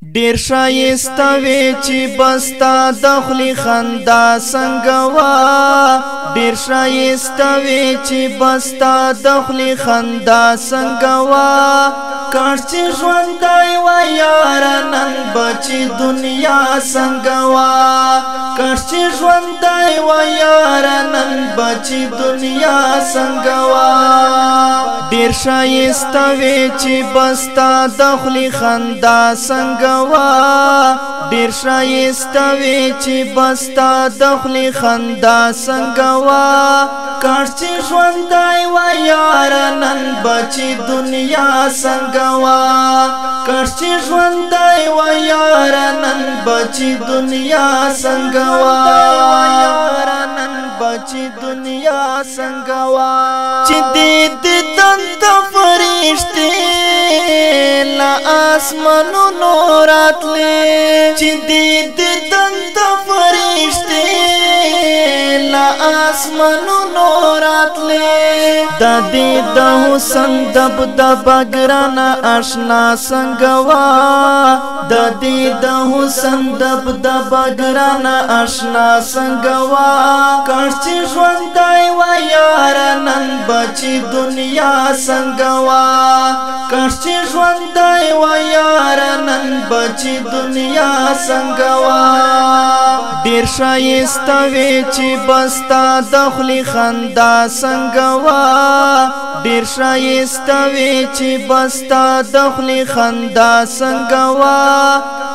ډیر شایسته وی چې بستا دخلی خندا څنګه وا ډیر شایسته وی چې بستا دخلی خندا څنګه وا کاش چې ژوندای و یار نن بچی دنیا څنګه وا کاش چې ژوندای و یار نن بچی دنیا څنګه وا ډیر شایسته وی چې بستا دخلی خندا څنګه ډیر شایسته وی چې بستا دخلی خندا څنګه وا کاش چې ژوندای و یار نن بچی دنیا څنګه وا کاش چې ژوندای و یار نن بچی دنیا څنګه وا یار نن بچی دنیا څنګه وا چې دې دنت فرشتي لا اسمانو نورات لے چی دید دنت فرشتے لا آسمانو نورات لے دا دید حسن دب دب گرانا اشنا سنگوا دا دید حسن دب دب گرانا اشنا سنگوا کاش چی ژوندای و یار نن بچی دنیا سنگوا کاش چې ژوندای و یار نن بچی دنیا څنګه وا ډیر شایسته وی چې بستا دخلی خندا څنګه وا ډیر شایسته وی چې بستا دخلی خندا څنګه وا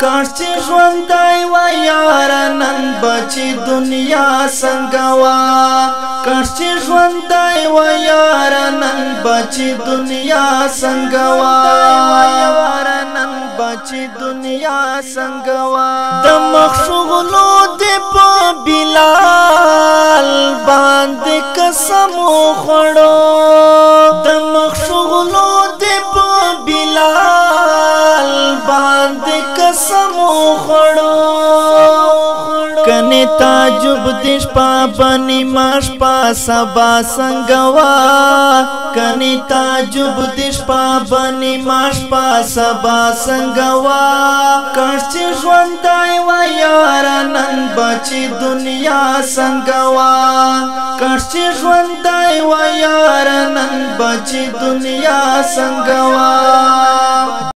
کاش چې ژوندای و یار نن بچی دنیا څنګه وا کاش چې ژوندای و یار نن بچی دنیا څنګه یار نن بچی دنیا څنګه وا د مخشغلو د په بلال باندې قسم خوړو د مخشغلو د په بلال باندې قسم خوړو کنه تعجب دیش پا بنی ماش پا سبا سنگوا کنه تعجب دیش پا بنی ماش پا سبا سنگوا کاش چې ژوندای و یار نن بچی دنیا سنگوا کاش چې ژوندای و یار نن بچی دنیا سنگوا